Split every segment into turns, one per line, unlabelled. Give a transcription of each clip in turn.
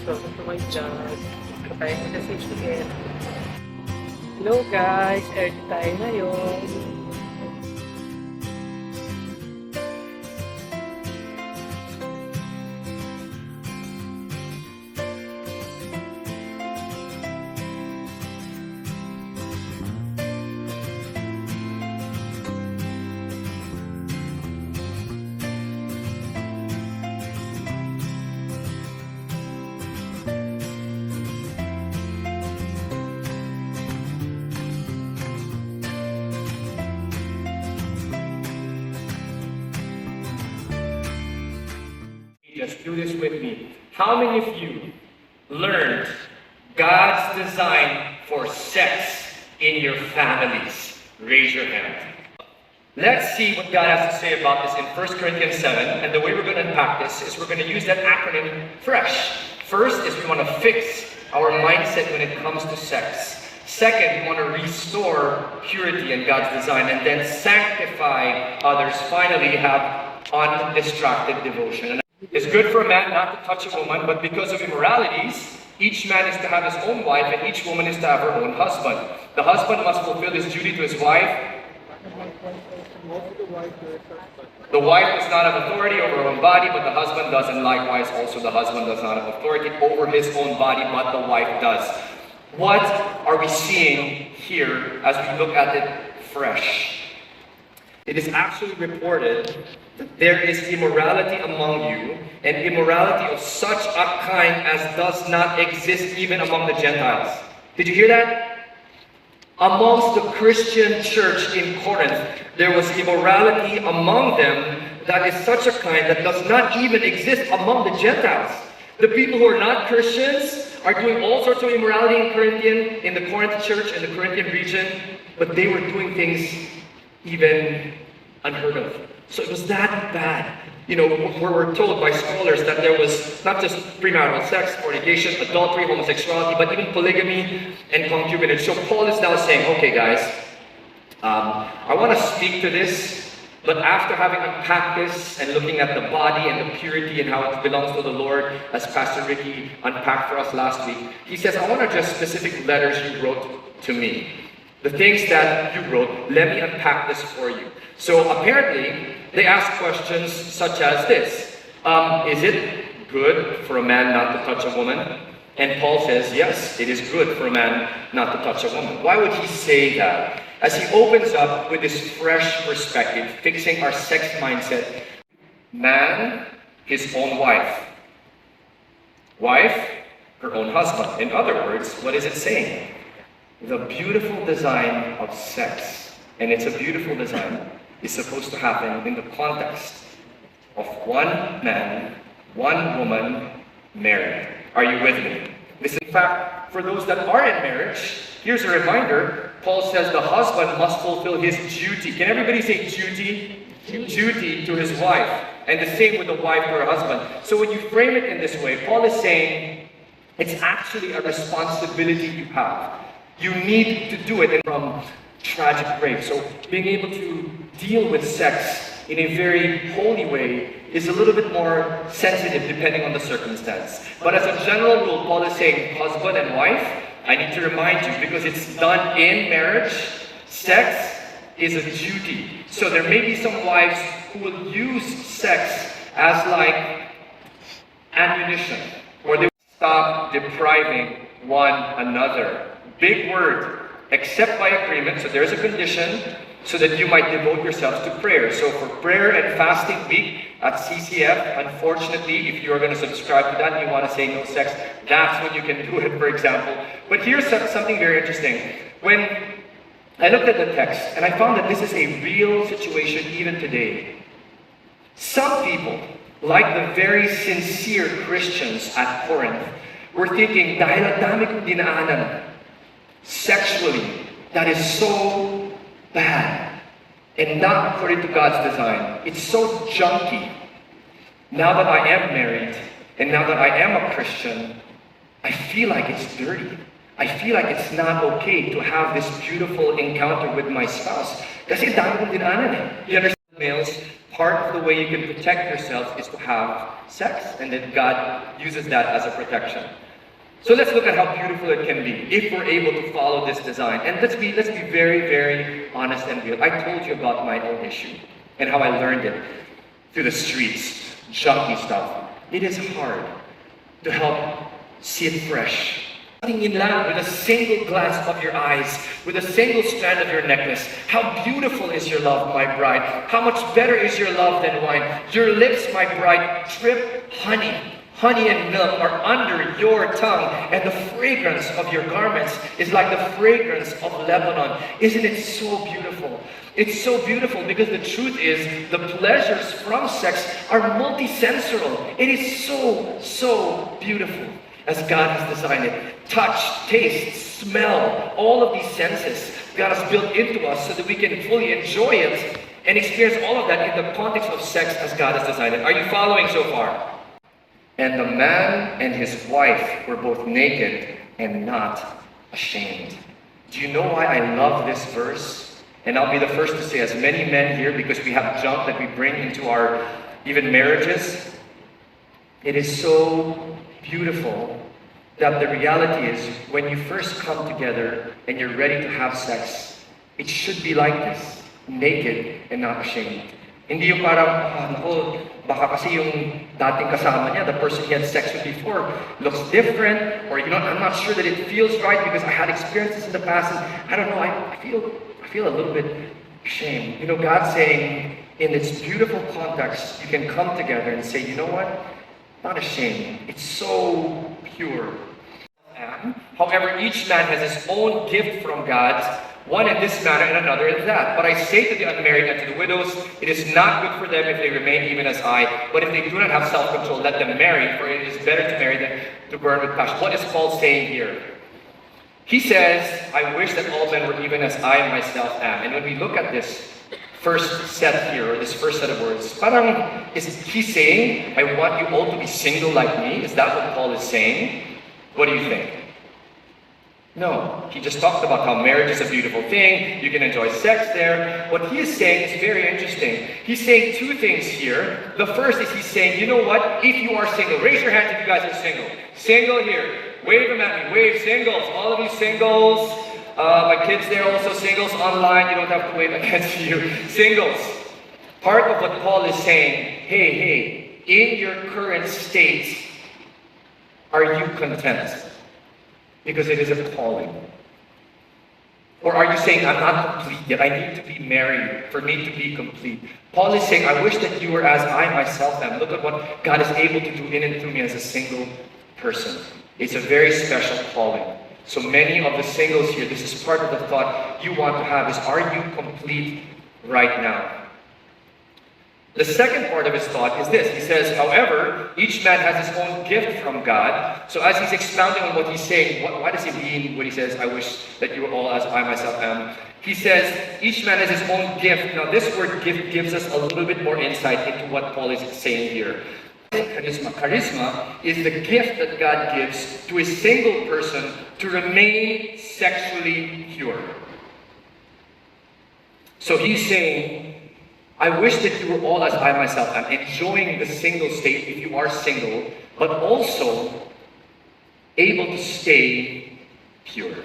Welcome to my vlog. Tayo na sa HTN. Hello guys! Early tayo ngayon.
Just do this with me. How many of you learned God's design for sex in your families? Raise your hand. Let's see what God has to say about this in 1 Corinthians 7. And the way we're going to unpack this is we're going to use that acronym F.R.E.S.H. First is we want to fix our mindset when it comes to sex. Second, we want to restore purity in God's design. And then sanctify others. Finally, have undistracted devotion. It's good for a man not to touch a woman, but because of immoralities, each man is to have his own wife and each woman is to have her own husband. The husband must fulfill his duty to his wife. The wife does not have authority over her own body, but the husband does, and likewise also the husband does not have authority over his own body, but the wife does. What are we seeing here as we look at it fresh? It is actually reported that there is immorality among you, and immorality of such a kind as does not exist even among the Gentiles. Did you hear that? Amongst the Christian church in Corinth, there was immorality among them that is such a kind that does not even exist among the Gentiles. The people who are not Christians are doing all sorts of immorality in the Corinth church, in the Corinthian region, but they were doing things even unheard of. So it was that bad. You know, we're told by scholars that there was not just premarital sex, fornication, adultery, homosexuality, but even polygamy and concubinage. So Paul is now saying, okay guys, I want to speak to this, but after having unpacked this and looking at the body and the purity and how it belongs to the Lord, as Pastor Ricky unpacked for us last week, he says, I want to address specific letters you wrote to me. The things that you wrote, let me unpack this for you. So apparently, they ask questions such as this. Is it good for a man not to touch a woman? And Paul says, yes, it is good for a man not to touch a woman. Why would he say that? As he opens up with this fresh perspective, fixing our sex mindset. Man, his own wife. Wife, her own husband. In other words, what is it saying? The beautiful design of sex, and it's a beautiful design, is supposed to happen in the context of one man, one woman, married. Are you with me? This, in fact, for those that are in marriage, here's a reminder. Paul says the husband must fulfill his duty. Can everybody say duty? Duty to his wife. And the same with the wife to her husband. So when you frame it in this way, Paul is saying it's actually a responsibility you have. You need to do it from tragic rape. So being able to deal with sex in a very holy way is a little bit more sensitive depending on the circumstance. But as a general rule, Paul is saying husband and wife, I need to remind you, because it's done in marriage, sex is a duty. So there may be some wives who will use sex as like ammunition, or they will stop depriving one another. Big word, except by agreement. So there's a condition so that you might devote yourselves to prayer. So for prayer and fasting week at CCF, unfortunately, if you are going to subscribe to that and you want to say no sex, that's when you can do it, for example. But here's something very interesting. When I looked at the text and I found that this is a real situation even today. Some people, like the very sincere Christians at Corinth, were thinking, dahil ang dami kong dinaanan, sexually, that is so bad and not according to God's design. It's so junky. Now that I am married and now that I am a Christian, I feel like it's dirty. I feel like it's not okay to have this beautiful encounter with my spouse. Kasi dami kong dinaanan eh. You understand, males? part of the way you can protect yourself is to have sex, and that God uses that as a protection. So let's look at how beautiful it can be if we're able to follow this design. And let's be very, very honest and real. I told you about my own issue and how I learned it through the streets, junky stuff. It is hard to help see it fresh. In love with a single glance of your eyes, with a single strand of your necklace. How beautiful is your love, my bride. How much better is your love than wine. Your lips, my bride, drip honey. Honey and milk are under your tongue, and the fragrance of your garments is like the fragrance of Lebanon. Isn't it so beautiful? It's so beautiful because the truth is the pleasures from sex are multisensory. It is so, so beautiful as God has designed it. Touch, taste, smell, all of these senses God has built into us so that we can fully enjoy it and experience all of that in the context of sex as God has designed it. Are you following so far? And the man and his wife were both naked and not ashamed. Do you know why I love this verse? And I'll be the first to say, as many men here, because we have junk that we bring into our even marriages, it is so beautiful that the reality is when you first come together and you're ready to have sex, it should be like this, naked and not ashamed. Hindi yung parang, naku, baka kasi yung dating kasama niya, the person he had sex with before, looks different, or I'm not sure that it feels right because I had experiences in the past, and I don't know, I feel a little bit ashamed. God's saying, in its beautiful context, you can come together and say, you know what? I'm not ashamed. It's so pure. However, each man has his own gift from God, one in this manner and another in that. But I say to the unmarried and to the widows, it is not good for them if they remain even as I. But if they do not have self-control, let them marry, for it is better to marry than to burn with passion. What is Paul saying here? He says, I wish that all men were even as I myself am. And when we look at this first set here, or this first set of words, parang, is he saying, I want you all to be single like me? Is that what Paul is saying? What do you think? No, he just talked about how marriage is a beautiful thing, you can enjoy sex there. What he is saying is very interesting. He's saying two things here. The first is he's saying, you know what, if you are single, raise your hands if you guys are single. Single here, wave them at me, wave singles, all of you singles. My kids there also singles online, you don't have to wave against you. Singles. Part of what Paul is saying, hey, in your current state, are you content? Because it is a calling. Or are you saying, I'm not complete yet, I need to be married for me to be complete? Paul is saying, I wish that you were as I myself am. Look at what God is able to do in and through me as a single person. It's a very special calling. So many of the singles here, this is part of the thought you want to have is, are you complete right now? The second part of his thought is this. He says, however, each man has his own gift from God. So as he's expounding on what he's saying, why does he mean when he says, I wish that you were all as I myself am? He says, each man has his own gift. Now this word gift gives us a little bit more insight into what Paul is saying here. Charisma. Charisma is the gift that God gives to a single person to remain sexually pure. So he's saying, I wish that you were all as I myself am, enjoying the single state if you are single, but also able to stay pure.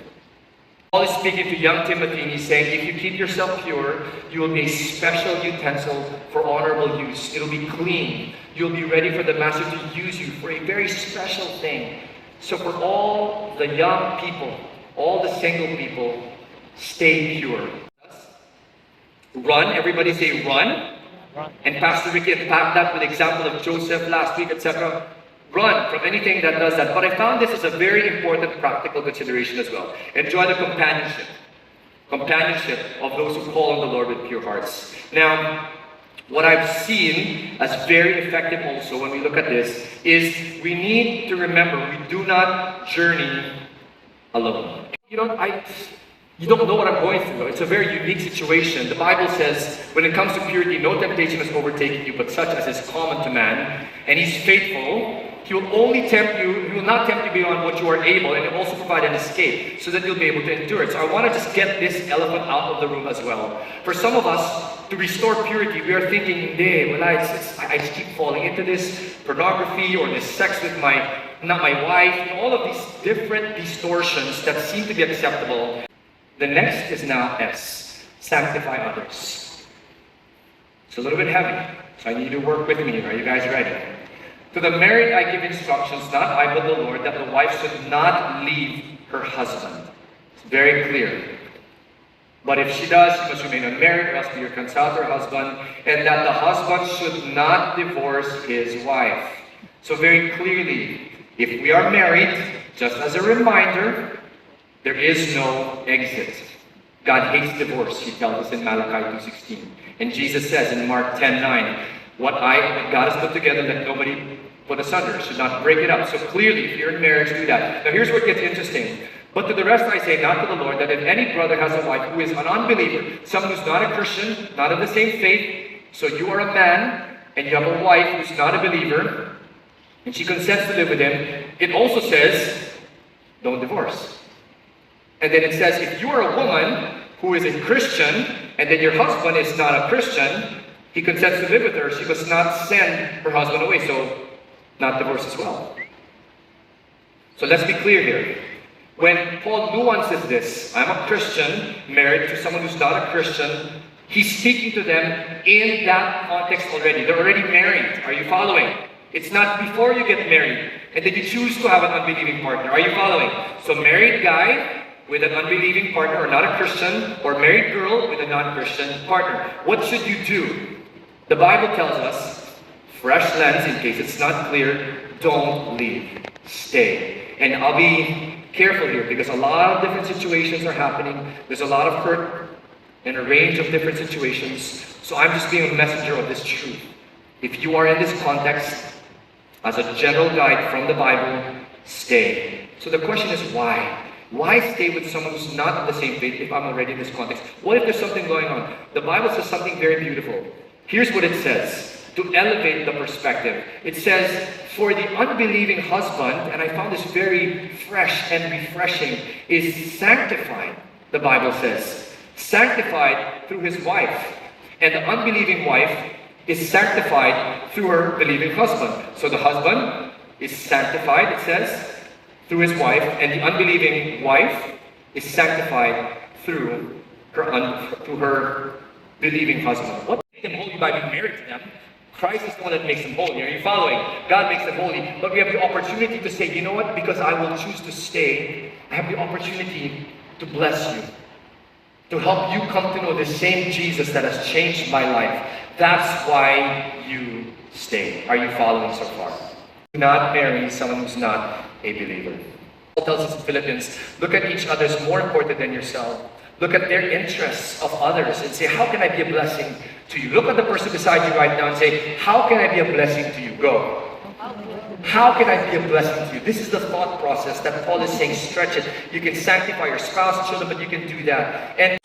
Paul is speaking to young Timothy and he's saying, if you keep yourself pure, you will be a special utensil for honorable use. It'll be clean. You'll be ready for the Master to use you for a very special thing. So for all the young people, all the single people, stay pure. Run, everybody say run. And Pastor Ricky unpacked that with the example of Joseph last week, etc. Run from anything that does that. But I found this is a very important practical consideration as well. Enjoy the companionship of those who call on the Lord with pure hearts. Now, what I've seen as very effective also when we look at this is we need to remember we do not journey alone. You don't know what I'm going through. It's a very unique situation. The Bible says, when it comes to purity, no temptation has overtaken you, but such as is common to man. And He's faithful, He will only tempt you, he will not tempt you beyond what you are able, and he'll also provide an escape so that you'll be able to endure it. So I want to just get this elephant out of the room as well. For some of us, to restore purity, we are thinking, I just keep falling into this pornography or this sex with not my wife, all of these different distortions that seem to be acceptable. The next is now S, sanctify others. It's a little bit heavy, so I need you to work with me. Are you guys ready? To the married I give instructions, not I but the Lord, that the wife should not leave her husband. It's very clear. But if she does, she must remain unmarried, or else be reconciled to her husband, and that the husband should not divorce his wife. So very clearly, if we are married, just as a reminder, there is no exit. God hates divorce, he tells us in Malachi 2:16. And Jesus says in Mark 10:9, what God has put together, let nobody put asunder, should not break it up. So clearly, if you're in marriage, do that. Now here's where it gets interesting. But to the rest I say, not to the Lord, that if any brother has a wife who is an unbeliever, someone who's not a Christian, not of the same faith, so you are a man, and you have a wife who's not a believer, and she consents to live with him, it also says, don't divorce. And then it says, if you are a woman who is a Christian, and then your husband is not a Christian, he consents to live with her, she must not send her husband away, so not divorce as well. So let's be clear here. When Paul nuances this, I'm a Christian, married to someone who's not a Christian, he's speaking to them in that context already. They're already married. Are you following? It's not before you get married, and then you choose to have an unbelieving partner. Are you following? So married guy with an unbelieving partner or not a Christian, or married girl with a non-Christian partner. What should you do? The Bible tells us, fresh lens in case it's not clear, don't leave. Stay. And I'll be careful here because a lot of different situations are happening. There's a lot of hurt in a range of different situations. So I'm just being a messenger of this truth. If you are in this context, as a general guide from the Bible, stay. So the question is why? Why stay with someone who's not of the same faith if I'm already in this context? What if there's something going on? The Bible says something very beautiful. Here's what it says. To elevate the perspective. It says, for the unbelieving husband, and I found this very fresh and refreshing, is sanctified, the Bible says. Sanctified through his wife. And the unbelieving wife is sanctified through her believing husband. So the husband is sanctified, it says, through his wife, and the unbelieving wife is sanctified through her believing husband. What makes them holy by being married to them? Christ is the one that makes them holy. Are you following? God makes them holy. But we have the opportunity to say, you know what? Because I will choose to stay, I have the opportunity to bless you. To help you come to know the same Jesus that has changed my life. That's why you stay. Are you following so far? Do not marry someone who's not a believer. Paul tells us in Philippians, look at each other as more important than yourself. Look at their interests of others and say, how can I be a blessing to you? Look at the person beside you right now and say, how can I be a blessing to you? Go. How can I be a blessing to you? This is the thought process that Paul is saying, stretch it. You can sanctify your spouse, children, but you can do that. And